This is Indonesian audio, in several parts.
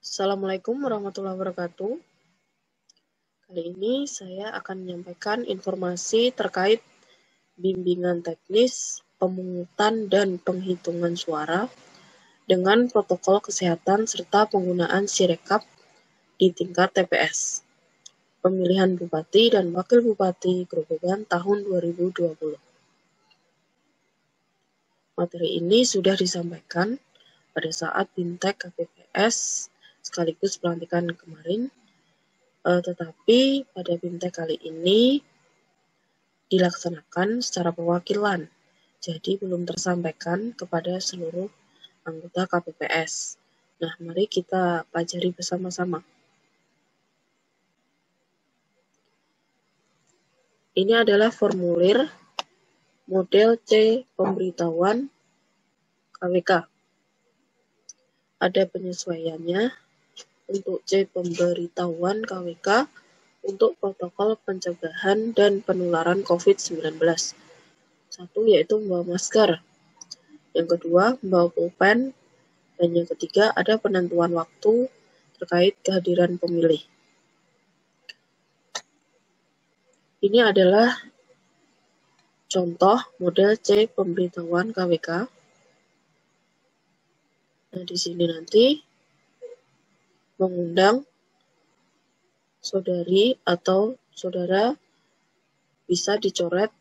Assalamualaikum warahmatullahi wabarakatuh. Kali ini saya akan menyampaikan informasi terkait bimbingan teknis, pemungutan dan penghitungan suara dengan protokol kesehatan serta penggunaan Sirekap di tingkat TPS. Pemilihan Bupati dan Wakil Bupati Grobogan tahun 2020. Materi ini sudah disampaikan pada saat BIMTEK KPPS sekaligus pelantikan kemarin, tetapi pada BIMTEK kali ini dilaksanakan secara perwakilan, jadi belum tersampaikan kepada seluruh anggota KPPS. Nah, mari kita pelajari bersama-sama. Ini adalah formulir model C pemberitahuan KWK. Ada penyesuaiannya untuk C pemberitahuan KWK untuk protokol pencegahan dan penularan COVID-19. Satu, yaitu membawa masker. Yang kedua, membawa pulpen. Dan yang ketiga, ada penentuan waktu terkait kehadiran pemilih. Ini adalah contoh model C pemberitahuan KWK. Nah, di sini nanti mengundang saudari atau saudara bisa dicoret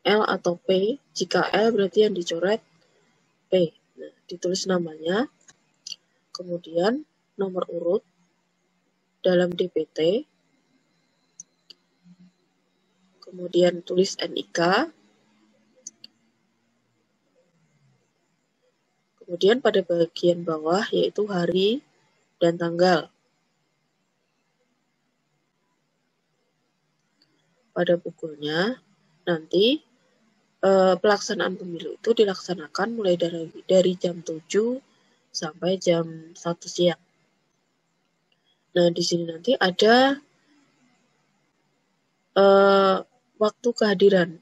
L atau P. Jika L berarti yang dicoret P. Nah, ditulis namanya, kemudian nomor urut dalam DPT, kemudian tulis NIK, kemudian pada bagian bawah yaitu hari dan tanggal. Pada pukulnya nanti pelaksanaan pemilu itu dilaksanakan mulai dari jam 7 sampai jam 1 siang. Nah, di sini nanti ada waktu kehadiran.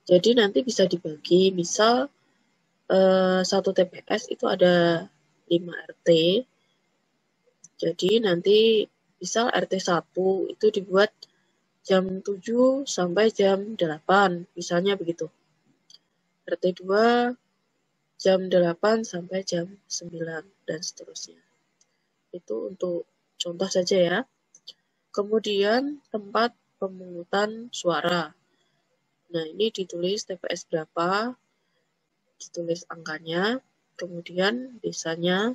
Jadi nanti bisa dibagi, misal satu TPS itu ada 5 RT. Jadi nanti misal RT 1 itu dibuat jam 7 sampai jam 8, misalnya begitu. RT 2 jam 8 sampai jam 9 dan seterusnya. Itu untuk contoh saja ya. Kemudian tempat pemungutan suara. Nah, ini ditulis TPS berapa, ditulis angkanya, kemudian desanya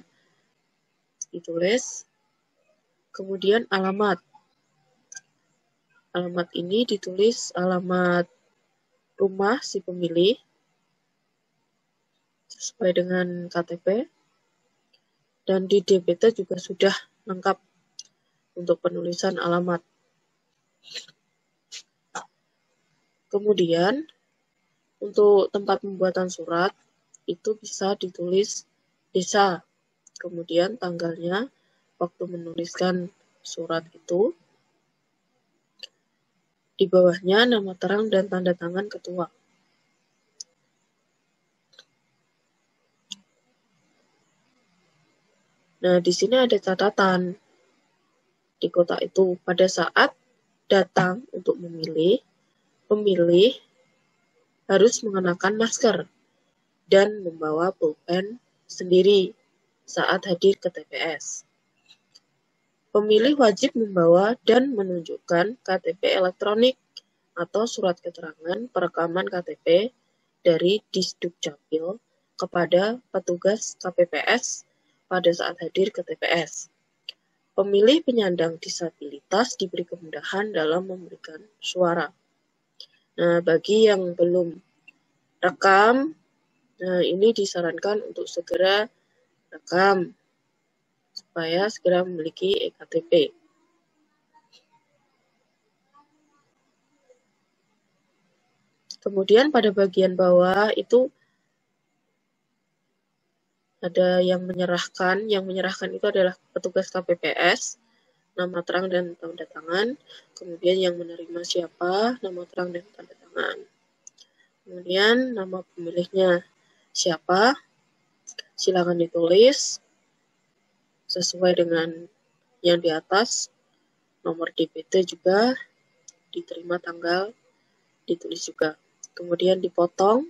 ditulis, kemudian alamat. Alamat ini ditulis alamat rumah si pemilih sesuai dengan KTP, dan di DPT juga sudah lengkap untuk penulisan alamat. Kemudian untuk tempat pembuatan surat itu bisa ditulis desa, kemudian tanggalnya waktu menuliskan surat itu. Di bawahnya nama terang dan tanda tangan ketua. Nah, di sini ada catatan. Di kota itu, pada saat datang untuk memilih, pemilih harus mengenakan masker dan membawa pulpen sendiri saat hadir ke TPS. Pemilih wajib membawa dan menunjukkan KTP elektronik atau surat keterangan perekaman KTP dari Disdukcapil kepada petugas KPPS pada saat hadir ke TPS. Pemilih penyandang disabilitas diberi kemudahan dalam memberikan suara. Nah, bagi yang belum rekam, nah ini disarankan untuk segera rekam supaya segera memiliki eKTP. Kemudian pada bagian bawah itu ada yang menyerahkan itu adalah petugas KPPS, nama terang dan tanda tangan. Kemudian yang menerima siapa, nama terang dan tanda tangan. Kemudian nama pemilihnya siapa, silakan ditulis sesuai dengan yang di atas. Nomor DPT juga diterima tanggal, ditulis juga. Kemudian dipotong,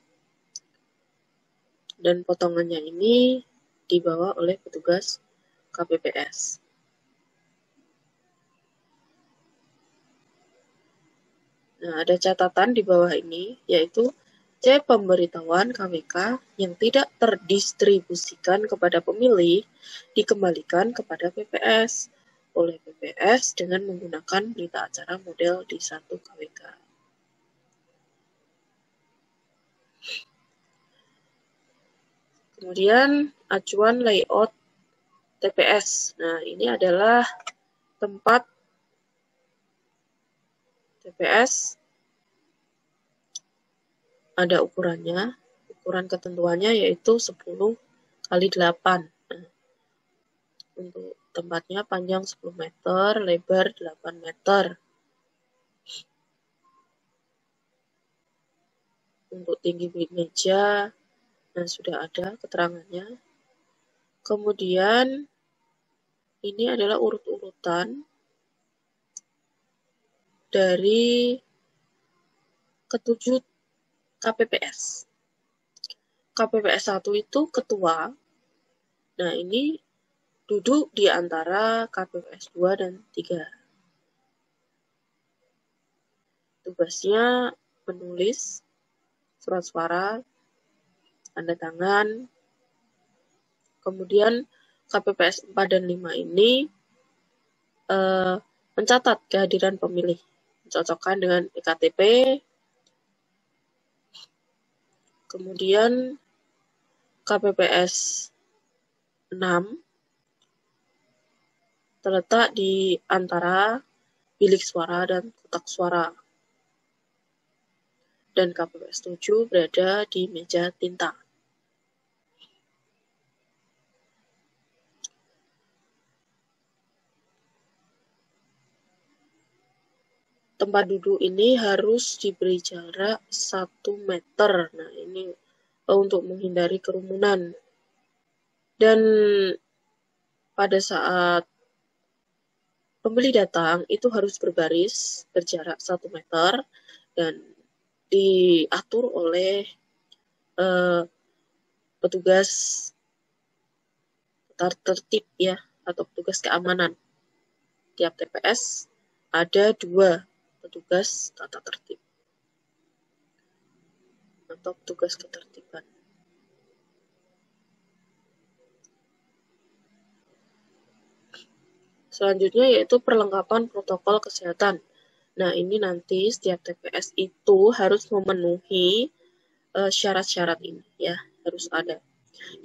dan potongannya ini dibawa oleh petugas KPPS. Nah, ada catatan di bawah ini, yaitu C. Pemberitahuan KWK yang tidak terdistribusikan kepada pemilih dikembalikan kepada PPS oleh PPS dengan menggunakan berita acara model D1 KWK. Kemudian acuan layout TPS. Nah, ini adalah tempat TPS, ada ukurannya. Ukuran ketentuannya yaitu 10 kali 8. Nah, untuk tempatnya panjang 10 meter, lebar 8 meter. Untuk tinggi meja, nah sudah ada keterangannya. Kemudian ini adalah urut-urutan dari ketujuh KPPS. KPPS 1 itu ketua. Nah, ini duduk di antara KPPS 2 dan 3. Tugasnya menulis surat suara, tanda tangan. Kemudian KPPS 4 dan 5 ini mencatat kehadiran pemilih, mencocokkan dengan EKTP. Kemudian KPPS 6 terletak di antara bilik suara dan kotak suara. Dan KPPS 7 berada di meja tinta. Tempat duduk ini harus diberi jarak 1 meter. Nah, ini untuk menghindari kerumunan. Dan pada saat pembeli datang, itu harus berbaris, berjarak 1 meter, dan diatur oleh petugas tertib ya, atau petugas keamanan. Tiap TPS ada 2 petugas tata tertib atau petugas ketertiban. Selanjutnya yaitu perlengkapan protokol kesehatan. Nah, ini nanti setiap TPS itu harus memenuhi syarat-syarat ini ya, harus ada.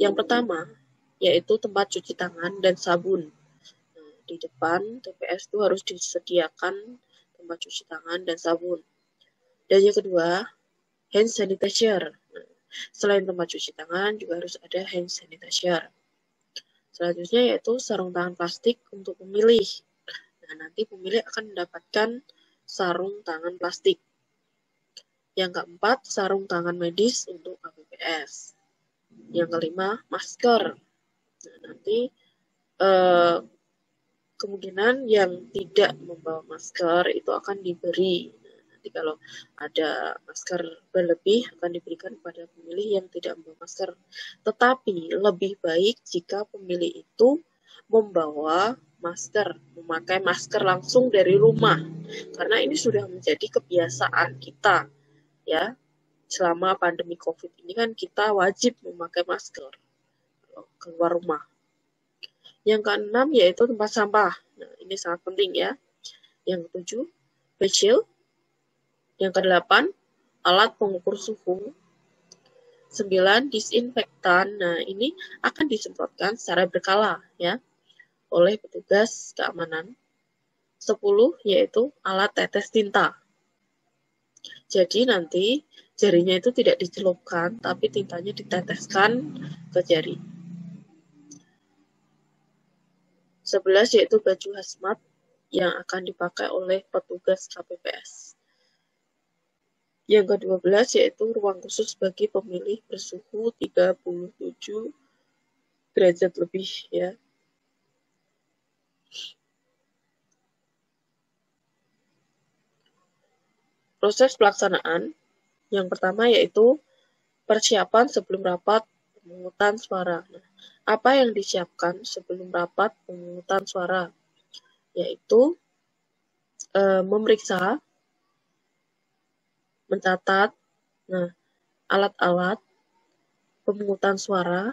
Yang pertama yaitu tempat cuci tangan dan sabun. Nah, di depan TPS itu harus disediakan tempat cuci tangan dan sabun. Dan yang kedua, hand sanitizer. Nah, selain tempat cuci tangan juga harus ada hand sanitizer. Selanjutnya yaitu sarung tangan plastik untuk pemilih. Nah, nanti pemilih akan mendapatkan sarung tangan plastik. Yang keempat, sarung tangan medis untuk KPPS. Yang kelima, masker. Nah, nanti kemungkinan yang tidak membawa masker itu akan diberi. Nah, nanti kalau ada masker berlebih akan diberikan kepada pemilih yang tidak membawa masker. Tetapi lebih baik jika pemilih itu membawa masker, memakai masker langsung dari rumah. Karena ini sudah menjadi kebiasaan kita, ya. Selama pandemi COVID ini kan kita wajib memakai masker kalau keluar rumah. Yang keenam yaitu tempat sampah. Nah, ini sangat penting ya. Yang ketujuh, face shield. Yang kedelapan, alat pengukur suhu. 9, disinfektan. Nah, ini akan disemprotkan secara berkala ya oleh petugas keamanan. 10 yaitu alat tetes tinta. Jadi nanti jarinya itu tidak dicelupkan, tapi tintanya diteteskan ke jari. 11 yaitu baju hazmat yang akan dipakai oleh petugas KPPS. Yang ke-12 yaitu ruang khusus bagi pemilih bersuhu 37 derajat lebih ya. Proses pelaksanaan yang pertama yaitu persiapan sebelum rapat pemungutan suara. Nah, apa yang disiapkan sebelum rapat pemungutan suara? Yaitu memeriksa, mencatat, nah, alat-alat pemungutan suara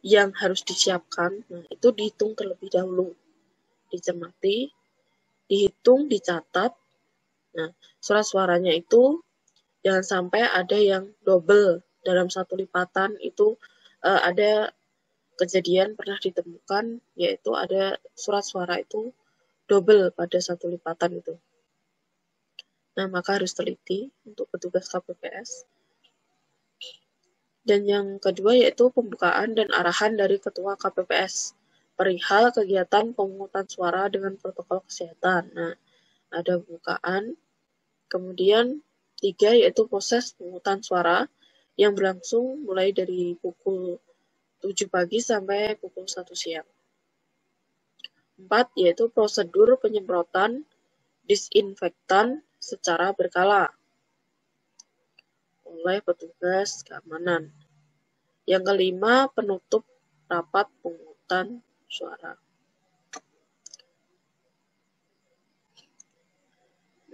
yang harus disiapkan, nah, itu dihitung terlebih dahulu, dicermati, dihitung, dicatat. Nah, surat suaranya itu jangan sampai ada yang double dalam satu lipatan. Itu ada kejadian pernah ditemukan, yaitu ada surat suara itu double pada satu lipatan itu. Nah, maka harus teliti untuk petugas KPPS. Dan yang kedua yaitu pembukaan dan arahan dari Ketua KPPS perihal kegiatan pemungutan suara dengan protokol kesehatan. Nah, ada pembukaan. Kemudian 3 yaitu proses pemungutan suara yang berlangsung mulai dari pukul 7 pagi sampai pukul 1 siang. 4 yaitu prosedur penyemprotan disinfektan secara berkala oleh petugas keamanan. Yang kelima, penutup rapat pemungutan suara.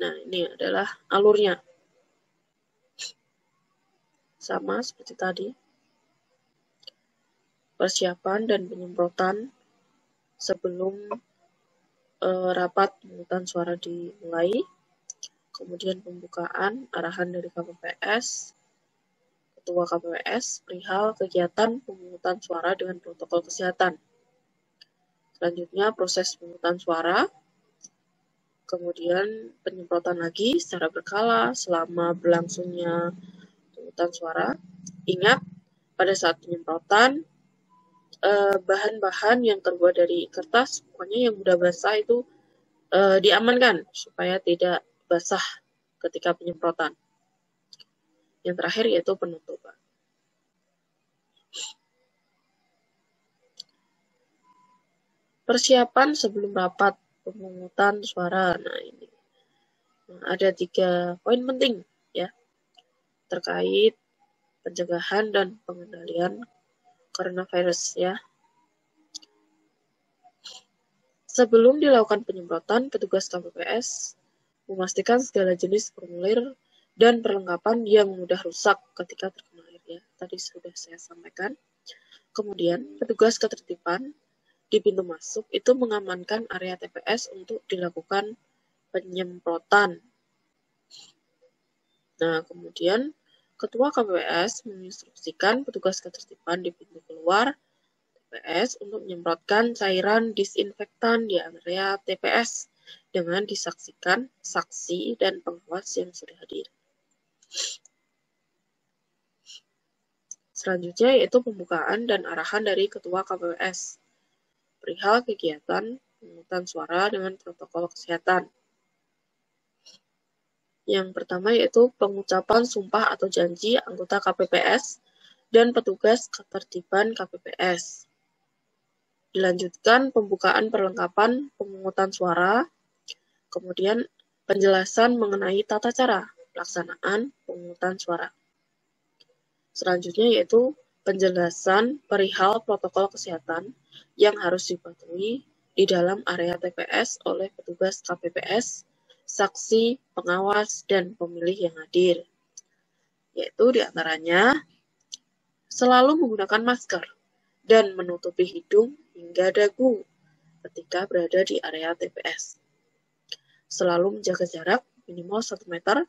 Nah, ini adalah alurnya. Sama seperti tadi. Persiapan dan penyemprotan sebelum rapat pemungutan suara dimulai. Kemudian pembukaan, arahan dari KPPS, Ketua KPPS, perihal kegiatan pemungutan suara dengan protokol kesehatan. Selanjutnya proses pemungutan suara, kemudian penyemprotan lagi secara berkala selama berlangsungnya pemungutan suara. Ingat, pada saat penyemprotan, bahan-bahan yang terbuat dari kertas, pokoknya yang mudah basah itu diamankan supaya tidak basah ketika penyemprotan. Yang terakhir yaitu penutupan. Persiapan sebelum rapat pemungutan suara. Nah, ini ada 3 poin penting ya terkait pencegahan dan pengendalian coronavirus ya. Sebelum dilakukan penyemprotan, petugas KPPS memastikan segala jenis formulir dan perlengkapan yang mudah rusak ketika terkena air ya. Tadi sudah saya sampaikan. Kemudian, petugas ketertiban di pintu masuk itu mengamankan area TPS untuk dilakukan penyemprotan. Nah, kemudian Ketua KPPS menginstruksikan petugas ketertiban di pintu keluar TPS untuk menyemprotkan cairan disinfektan di area TPS dengan disaksikan saksi dan pengawas yang sudah hadir. Selanjutnya yaitu pembukaan dan arahan dari Ketua KPPS perihal kegiatan pemungutan suara dengan protokol kesehatan. Yang pertama yaitu pengucapan sumpah atau janji anggota KPPS dan petugas ketertiban KPPS. Dilanjutkan pembukaan perlengkapan pemungutan suara, kemudian penjelasan mengenai tata cara pelaksanaan pemungutan suara. Selanjutnya yaitu penjelasan perihal protokol kesehatan yang harus dipatuhi di dalam area TPS oleh petugas KPPS, saksi, pengawas, dan pemilih yang hadir. Yaitu diantaranya selalu menggunakan masker dan menutupi hidung hingga dagu ketika berada di area TPS. Selalu menjaga jarak minimal 1 meter,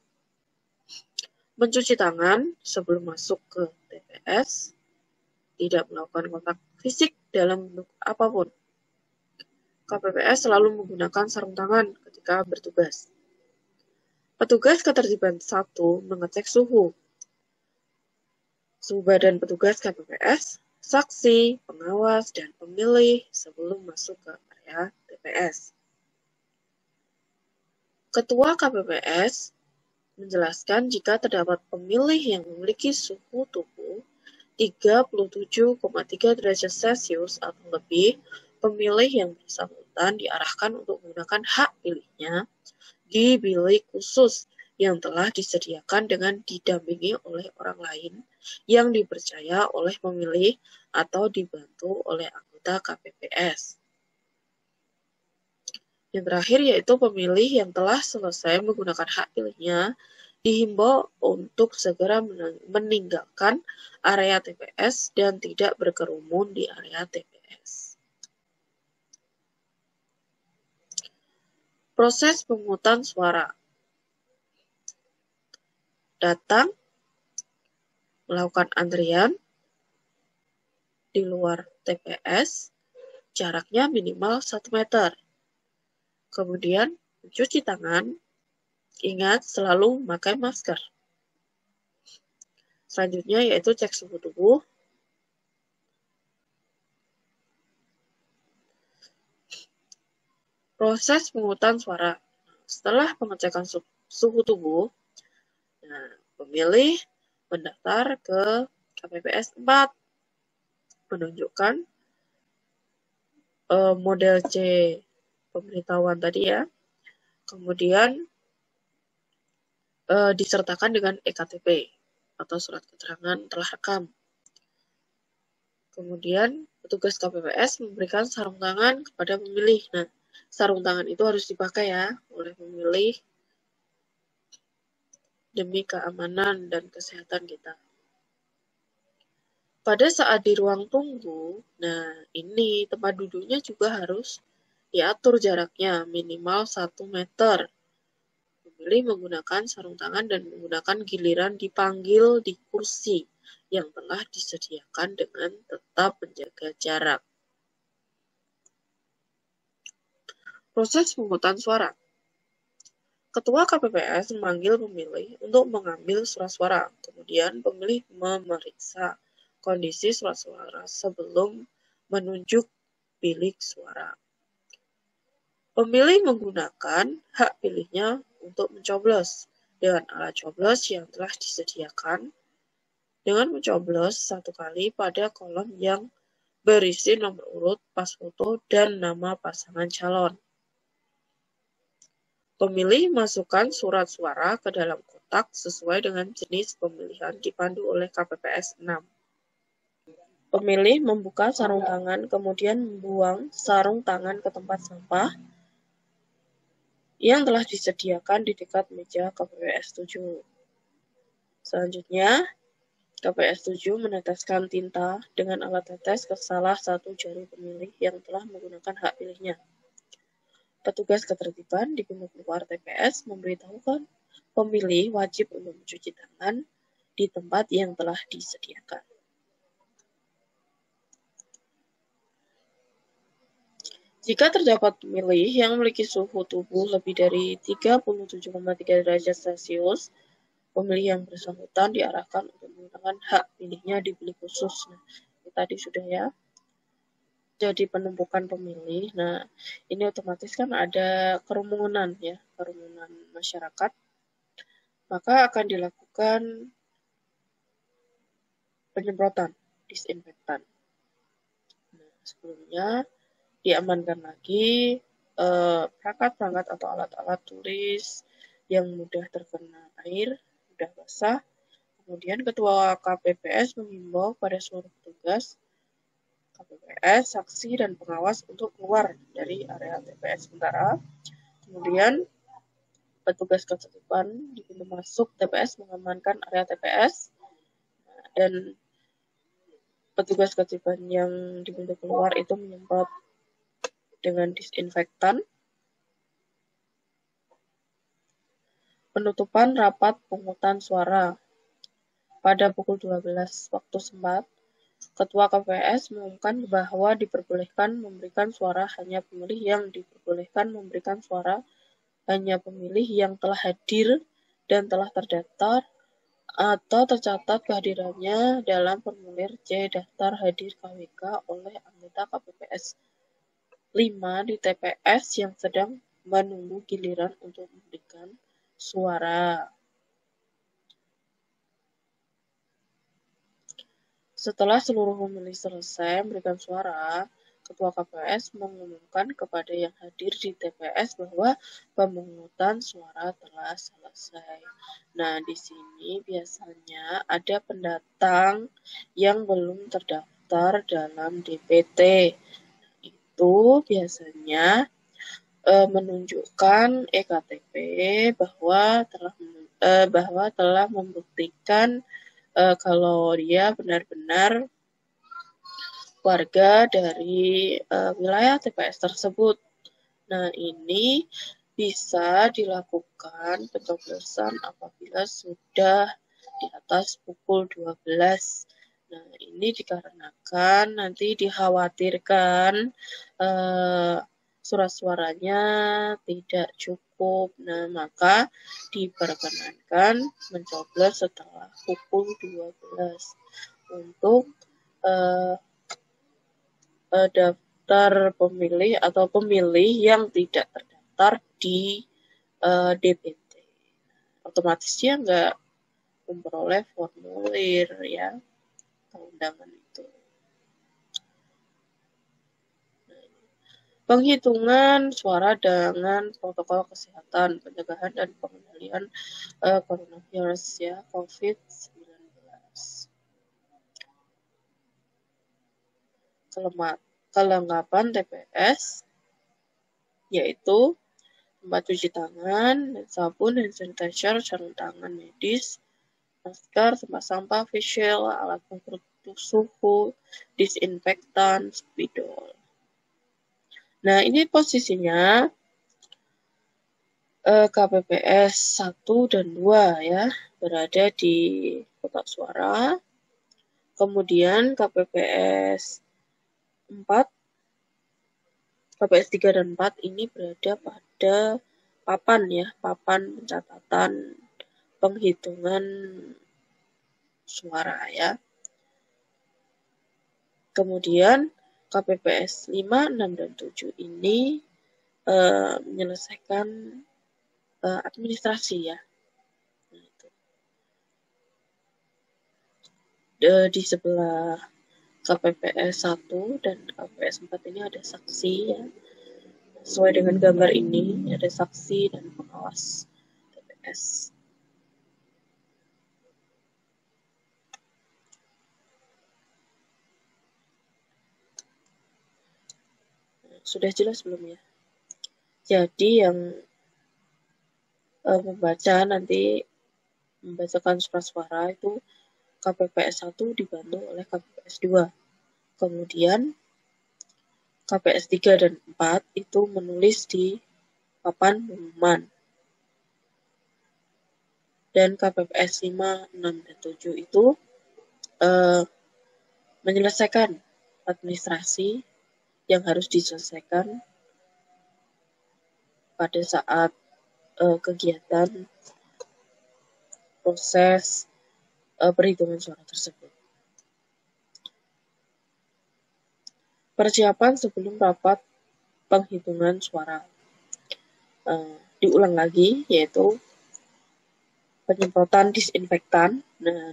mencuci tangan sebelum masuk ke TPS, tidak melakukan kontak fisik dalam bentuk apapun. KPPS selalu menggunakan sarung tangan ketika bertugas. Petugas ketertiban 1 mengecek suhu badan petugas KPPS, saksi, pengawas, dan pemilih sebelum masuk ke area TPS. Ketua KPPS menjelaskan jika terdapat pemilih yang memiliki suhu tubuh 37,3 derajat Celcius atau lebih, pemilih yang bersangkutan diarahkan untuk menggunakan hak pilihnya di bilik khusus yang telah disediakan dengan didampingi oleh orang lain yang dipercaya oleh pemilih atau dibantu oleh anggota KPPS. Yang terakhir yaitu pemilih yang telah selesai menggunakan hak pilihnya dihimbau untuk segera meninggalkan area TPS dan tidak berkerumun di area TPS. Proses pemungutan suara. Datang, melakukan antrian di luar TPS, jaraknya minimal 1 meter. Kemudian, mencuci tangan, ingat selalu memakai masker. Selanjutnya yaitu cek suhu tubuh. Proses pemungutan suara. Setelah pengecekan suhu tubuh, pemilih mendaftar ke KPPS 4, menunjukkan model C pemberitahuan tadi ya. Kemudian disertakan dengan EKTP atau surat keterangan telah rekam. Kemudian petugas KPPS memberikan sarung tangan kepada pemilih. Nah, sarung tangan itu harus dipakai ya oleh pemilih demi keamanan dan kesehatan kita. Pada saat di ruang tunggu, nah ini tempat duduknya juga harus diatur jaraknya minimal 1 meter. Pemilih menggunakan sarung tangan dan menggunakan giliran dipanggil di kursi yang telah disediakan dengan tetap menjaga jarak. Proses pemungutan suara. Ketua KPPS memanggil pemilih untuk mengambil surat suara. Kemudian pemilih memeriksa kondisi surat suara sebelum menunjuk bilik suara. Pemilih menggunakan hak pilihnya untuk mencoblos dengan alat coblos yang telah disediakan dengan mencoblos 1 kali pada kolom yang berisi nomor urut, pas foto, dan nama pasangan calon. Pemilih masukkan surat suara ke dalam kotak sesuai dengan jenis pemilihan dipandu oleh KPPS 6. Pemilih membuka sarung tangan, kemudian membuang sarung tangan ke tempat sampah yang telah disediakan di dekat meja KPPS 7. Selanjutnya, KPPS 7 meneteskan tinta dengan alat tetes ke salah satu jari pemilih yang telah menggunakan hak pilihnya. Petugas ketertiban di pintu keluar TPS memberitahukan pemilih wajib untuk mencuci tangan di tempat yang telah disediakan. Jika terdapat pemilih yang memiliki suhu tubuh lebih dari 37,3 derajat Celcius, pemilih yang bersangkutan diarahkan untuk menggunakan hak pilihnya di bilik khusus. Nah, ini tadi sudah ya. Jadi penumpukan pemilih. Nah, ini otomatis kan ada kerumunan ya, kerumunan masyarakat. Maka akan dilakukan penyemprotan disinfektan. Nah, sebelumnya diamankan lagi perangkat-perangkat atau alat-alat tulis yang mudah terkena air, mudah basah. Kemudian Ketua KPPS mengimbau pada seluruh petugas KPPS, saksi, dan pengawas untuk keluar dari area TPS sementara. Kemudian petugas ketertiban di pintu masuk TPS mengamankan area TPS dan petugas ketertiban yang di pintu keluar itu menyemprot dengan disinfektan. Penutupan rapat pemungutan suara. Pada pukul 12 waktu setempat, Ketua KPPS mengumumkan bahwa diperbolehkan memberikan suara hanya pemilih yang diperbolehkan memberikan suara hanya pemilih yang telah hadir dan telah terdaftar atau tercatat kehadirannya dalam formulir C daftar hadir KWK oleh anggota KPPS 5 di TPS yang sedang menunggu giliran untuk memberikan suara. Setelah seluruh pemilih selesai memberikan suara, Ketua KPS mengumumkan kepada yang hadir di TPS bahwa pemungutan suara telah selesai. Nah, di sini biasanya ada pendatang yang belum terdaftar dalam DPT. Itu biasanya menunjukkan EKTP bahwa telah membuktikan kalau dia benar-benar warga dari wilayah TPS tersebut. Nah, ini bisa dilakukan pencoblosan apabila sudah di atas pukul 12. Nah, ini dikarenakan nanti dikhawatirkan surat suaranya tidak cukup. Nah, maka diperkenankan mencoblos setelah pukul 12 untuk daftar pemilih atau pemilih yang tidak terdaftar di DPT. Otomatis dia nggak memperoleh formulir ya undangan itu. Penghitungan suara dengan protokol kesehatan, pencegahan dan pengendalian coronavirus ya COVID-19. Kelengkapan TPS yaitu tempat cuci tangan, sabun, hand sanitizer, sarung tangan medis, masker, tempat sampah, face shield, alat pengukur suhu, disinfektan, spidol. Nah, ini posisinya KPPS 1 dan 2 ya, berada di kotak suara. Kemudian KPPS 4, KPPS 3 dan 4 ini berada pada papan ya, papan pencatatan penghitungan suara ya. Kemudian KPPS 5, 6, dan 7 ini menyelesaikan administrasi ya. Nah, itu. Di sebelah KPPS 1 dan KPPS 4 ini ada saksi ya. Sesuai dengan gambar ini ada saksi dan pengawas TPS. Sudah jelas belum ya? Jadi yang membacakan surat suara itu KPPS 1 dibantu oleh KPPS 2. Kemudian KPPS 3 dan 4 itu menulis di papan pengumuman. Dan KPPS 5, 6, dan 7 itu menyelesaikan administrasi yang harus diselesaikan pada saat kegiatan proses perhitungan suara tersebut. Persiapan sebelum rapat penghitungan suara. Diulang lagi, yaitu penyemprotan disinfektan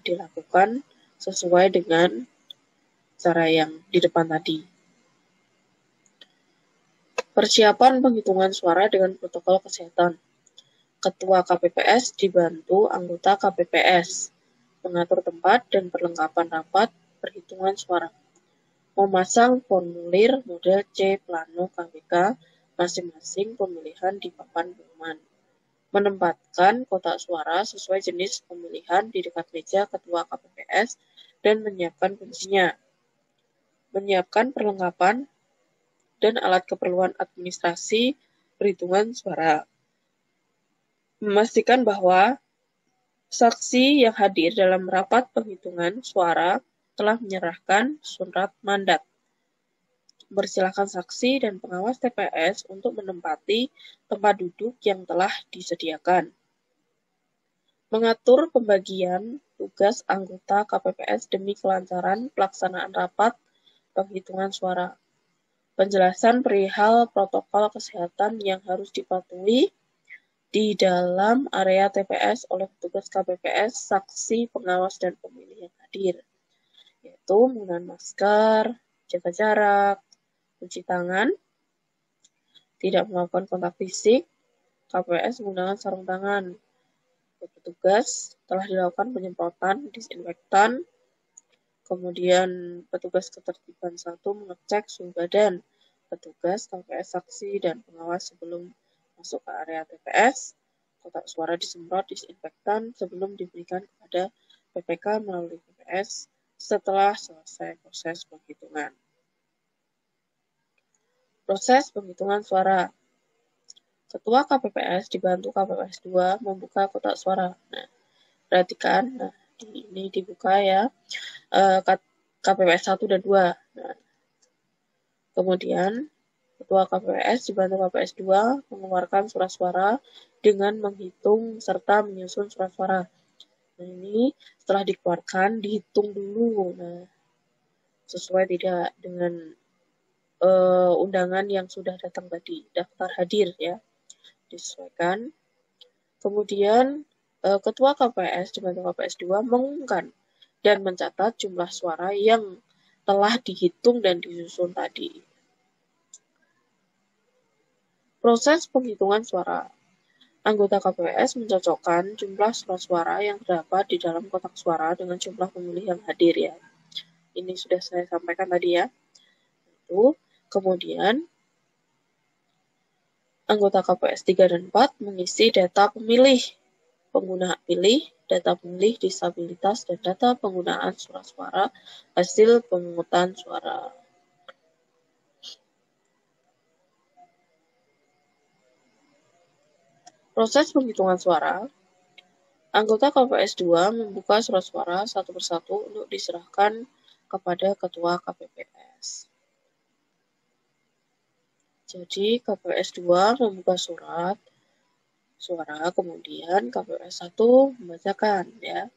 dilakukan sesuai dengan cara yang di depan tadi. Persiapan penghitungan suara dengan protokol kesehatan. Ketua KPPS dibantu anggota KPPS mengatur tempat dan perlengkapan rapat perhitungan suara. Memasang formulir model C plano KWK masing-masing pemilihan di papan pengumuman. Menempatkan kotak suara sesuai jenis pemilihan di dekat meja ketua KPPS dan menyiapkan kuncinya. Menyiapkan perlengkapan dan alat keperluan administrasi perhitungan suara. Memastikan bahwa saksi yang hadir dalam rapat penghitungan suara telah menyerahkan surat mandat. Bersilakan saksi dan pengawas TPS untuk menempati tempat duduk yang telah disediakan. Mengatur pembagian tugas anggota KPPS demi kelancaran pelaksanaan rapat penghitungan suara. penjelasan perihal protokol kesehatan yang harus dipatuhi di dalam area TPS oleh petugas KPPS, saksi, pengawas, dan pemilih yang hadir, yaitu menggunakan masker, jaga jarak, cuci tangan, tidak melakukan kontak fisik, KPPS menggunakan sarung tangan. Petugas telah dilakukan penyemprotan disinfektan, kemudian petugas ketertiban 1 mengecek suhu badan petugas, KPPS, saksi, dan pengawas sebelum masuk ke area TPS. Kotak suara disemprot disinfektan sebelum diberikan kepada PPK melalui PPS setelah selesai proses penghitungan. Proses penghitungan suara. Ketua KPPS dibantu KPPS 2 membuka kotak suara. Nah, perhatikan, ini dibuka ya, KPPS 1 dan 2. Nah, kemudian Ketua KPPS dibantu KPPS 2 mengeluarkan surat suara dengan menghitung serta menyusun surat suara. Nah, ini setelah dikeluarkan dihitung dulu. Nah, sesuai tidak dengan undangan yang sudah datang tadi, daftar hadir ya, disesuaikan. Kemudian Ketua KPPS dibantu KPPS 2 mengumumkan dan mencatat jumlah suara yang telah dihitung dan disusun tadi. Proses penghitungan suara. Anggota KPPS mencocokkan jumlah surat suara yang terdapat di dalam kotak suara dengan jumlah pemilih yang hadir ya. Ini sudah saya sampaikan tadi ya. Kemudian anggota KPPS 3 dan 4 mengisi data pemilih, pengguna hak pilih, data pemilih disabilitas, dan data penggunaan surat suara hasil pemungutan suara. Proses penghitungan suara. Anggota KPPS 2 membuka surat suara satu persatu untuk diserahkan kepada Ketua KPPS. Jadi KPPS 2 membuka surat suara, kemudian KPPS 1 membacakan ya.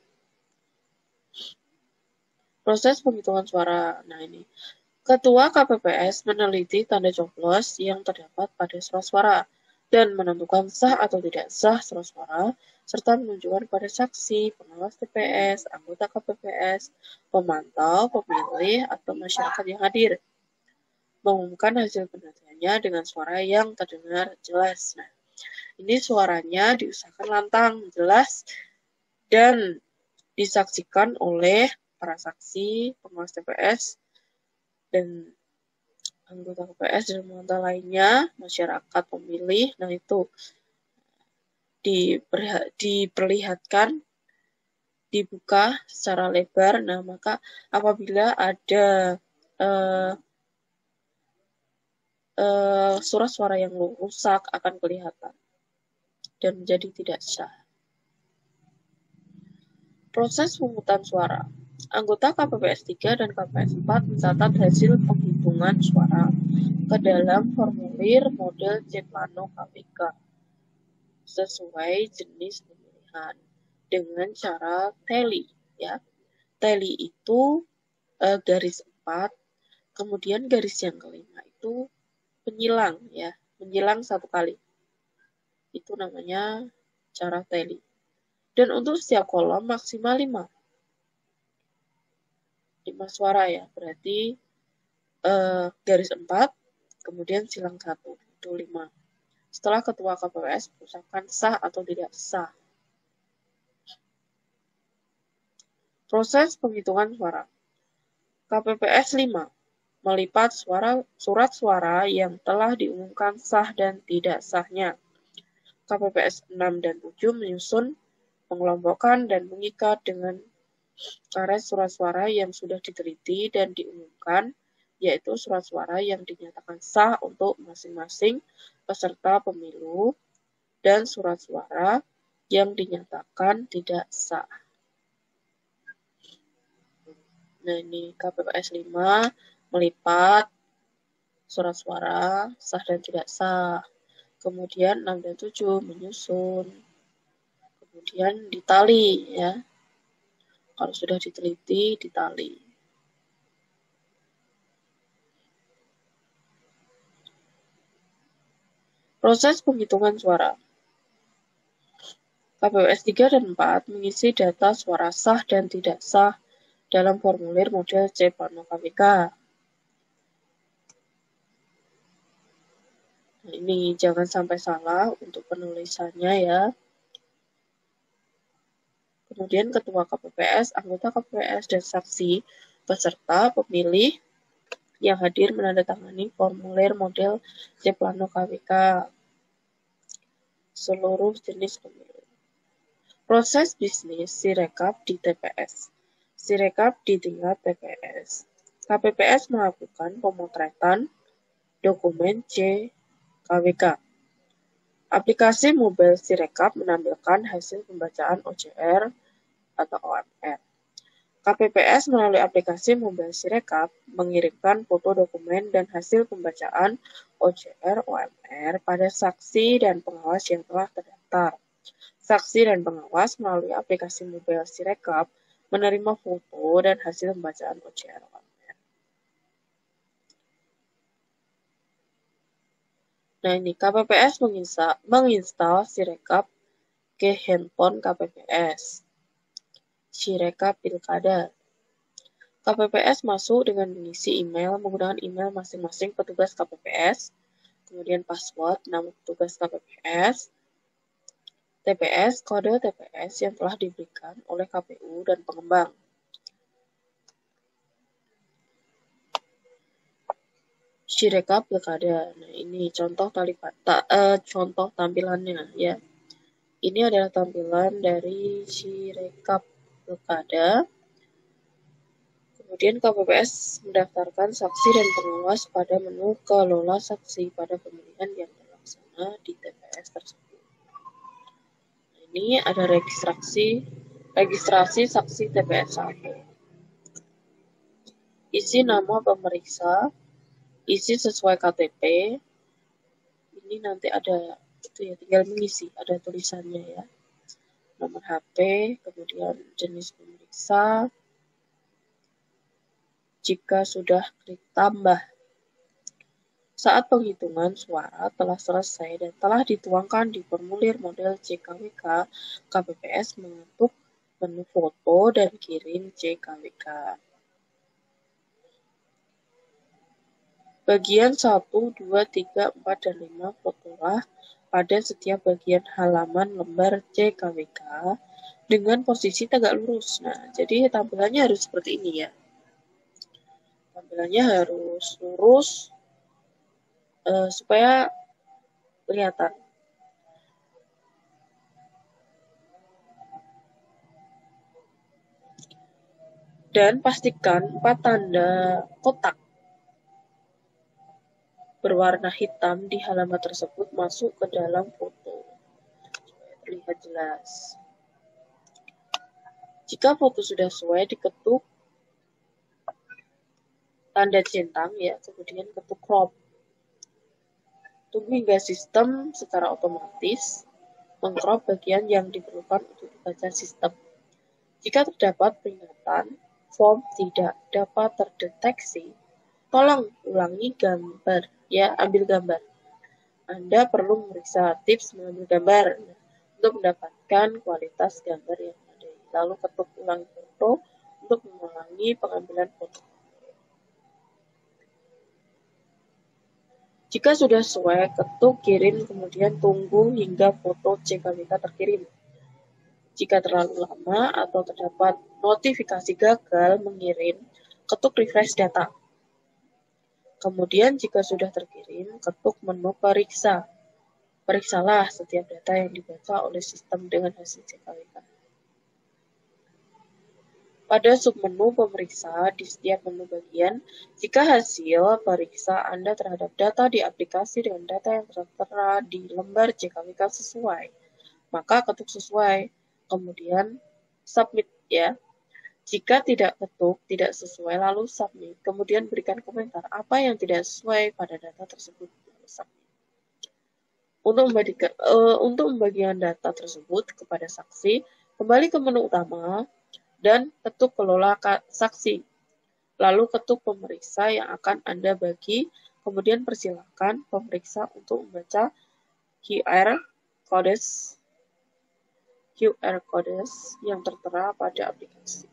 Proses penghitungan suara. Nah, ini Ketua KPPS meneliti tanda coblos yang terdapat pada surat suara dan menentukan sah atau tidak sah surat suara, serta menunjukkan pada saksi, pengawas TPS, anggota KPPS, pemantau, pemilih, atau masyarakat yang hadir. Mengumumkan hasil penelitiannya dengan suara yang terdengar jelas. Nah, ini suaranya diusahakan lantang, jelas, dan disaksikan oleh para saksi, pengawas TPS, dan anggota KPPS dan pemantau lainnya, masyarakat pemilih. Nah, itu diperlihatkan, dibuka secara lebar. Nah, maka apabila ada surat suara yang rusak akan kelihatan dan menjadi tidak sah. Proses pemungutan suara. Anggota KPPS 3 dan KPPS 4 mencatat hasil penghitungan suara ke dalam formulir model C-Plano KPK sesuai jenis pemilihan dengan cara tally ya. Tally itu garis 4, kemudian garis yang kelima itu penyilang ya, menyilang 1 kali. Itu namanya cara tally. Dan untuk setiap kolom maksimal 5 suara ya, berarti garis 4, kemudian silang 1, itu 5. Setelah Ketua KPPS mengucapkan sah atau tidak sah. Proses penghitungan suara. KPPS 5 melipat surat suara yang telah diumumkan sah dan tidak sahnya. KPPS 6 dan 7 menyusun, mengelompokkan, dan mengikat dengan karet surat suara yang sudah diteliti dan diumumkan, yaitu surat suara yang dinyatakan sah untuk masing-masing peserta pemilu dan surat suara yang dinyatakan tidak sah. Nah, ini KPPS 5 melipat surat suara sah dan tidak sah. Kemudian 6 dan 7 menyusun. Kemudian ditali ya. Kalau sudah diteliti, ditali. Proses penghitungan suara. KPPS 3 dan 4 mengisi data suara sah dan tidak sah dalam formulir model C Plano KWK. Nah, ini jangan sampai salah untuk penulisannya ya. Kemudian ketua KPPS, anggota KPPS, dan saksi peserta pemilih yang hadir menandatangani formulir model C Plano KWK seluruh jenis pemilu. Proses bisnis Sirekap di TPS. Sirekap di tingkat TPS. KPPS melakukan pemotretan dokumen C KWK. Aplikasi mobile Sirekap menampilkan hasil pembacaan OCR atau OMR. KPPS melalui aplikasi mobile Sirekap mengirimkan foto dokumen dan hasil pembacaan OCR OMR pada saksi dan pengawas yang telah terdaftar. Saksi dan pengawas melalui aplikasi mobile Sirekap menerima foto dan hasil pembacaan OCR OMR. Nah, ini KPPS menginstal Sirekap ke handphone KPPS. Sirekap Pilkada. KPPS masuk dengan mengisi email menggunakan email masing-masing petugas KPPS, kemudian password, nama petugas KPPS, TPS, kode TPS yang telah diberikan oleh KPU dan pengembang. Sirekap Pilkada. Nah, ini contoh contoh tampilannya ya. Ini adalah tampilan dari Sirekap Pilkada. Kemudian KPPS mendaftarkan saksi dan pengawas pada menu kelola saksi pada pemilihan yang terlaksana di TPS tersebut. Ini ada registrasi saksi TPS 1. Isi nama pemeriksa, isi sesuai KTP. Ini nanti ada itu ya, tinggal mengisi, ada tulisannya ya. Nomor HP, kemudian jenis pemeriksa. Jika sudah klik tambah. Saat penghitungan suara telah selesai dan telah dituangkan di formulir model CKWK, KPPS mengetuk menu foto dan kirim CKWK. Bagian 1, 2, 3, 4, dan 5 fotolah pada setiap bagian halaman lembar CKWK dengan posisi tegak lurus. Nah, jadi tampilannya harus seperti ini ya. Tampilannya harus lurus supaya kelihatan. Dan pastikan 4 tanda kotak berwarna hitam di halaman tersebut masuk ke dalam foto supaya terlihat jelas. Jika foto sudah sesuai, diketuk tanda centang ya, kemudian ketuk crop. Tunggu hingga sistem secara otomatis mengcrop bagian yang diperlukan untuk dibaca sistem. Jika terdapat peringatan form tidak dapat terdeteksi, tolong ulangi gambar ya, ambil gambar. Anda perlu memeriksa tips mengambil gambar untuk mendapatkan kualitas gambar yang ada. Lalu ketuk ulang foto untuk mengulangi pengambilan foto. Jika sudah sesuai, ketuk kirim, kemudian tunggu hingga foto CKWK terkirim. Jika terlalu lama atau terdapat notifikasi gagal mengirim, ketuk refresh data. Kemudian jika sudah terkirim, ketuk menu periksa. Periksalah setiap data yang dibaca oleh sistem dengan hasil CKWK. Pada submenu pemeriksa di setiap menu bagian, jika hasil periksa Anda terhadap data di aplikasi dengan data yang tertera di lembar CKWK sesuai, maka ketuk sesuai, kemudian submit ya. Jika tidak ketuk tidak sesuai, lalu submit, kemudian berikan komentar apa yang tidak sesuai pada data tersebut, lalu submit. Untuk membagikan data tersebut kepada saksi, kembali ke menu utama dan ketuk kelola saksi. Lalu ketuk pemeriksa yang akan Anda bagi, kemudian persilakan pemeriksa untuk membaca QR codes yang tertera pada aplikasi.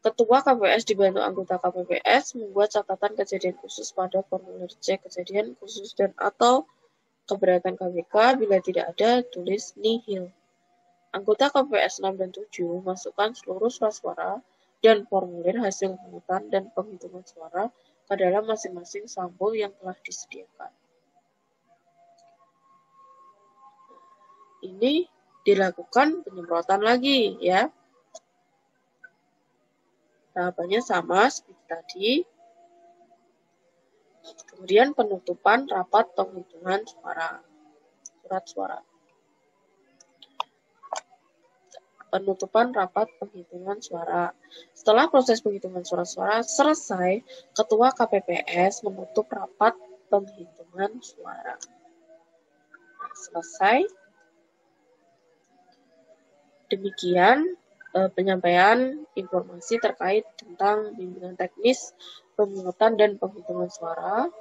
Ketua KPPS dibantu anggota KPPS membuat catatan kejadian khusus pada formulir C kejadian khusus dan atau keberatan KPK bila tidak ada tulis nihil. Anggota KPPS 6 dan 7 masukkan seluruh surat suara dan formulir hasil pungutan dan penghitungan suara ke dalam masing-masing sampul yang telah disediakan. Ini dilakukan penyemprotan lagi ya. Tahapannya sama seperti tadi. Kemudian penutupan rapat penghitungan surat suara. Penutupan rapat penghitungan suara. Setelah proses penghitungan surat suara selesai, Ketua KPPS menutup rapat penghitungan suara. Selesai. Demikian penyampaian informasi terkait tentang bimbingan teknis pemungutan dan penghitungan suara.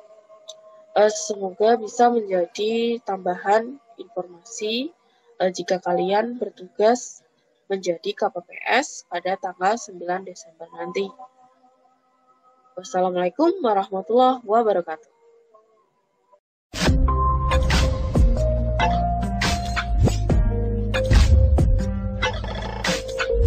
Semoga bisa menjadi tambahan informasi jika kalian bertugas menjadi KPPS pada tanggal 9 Desember nanti. Wassalamualaikum warahmatullahi wabarakatuh.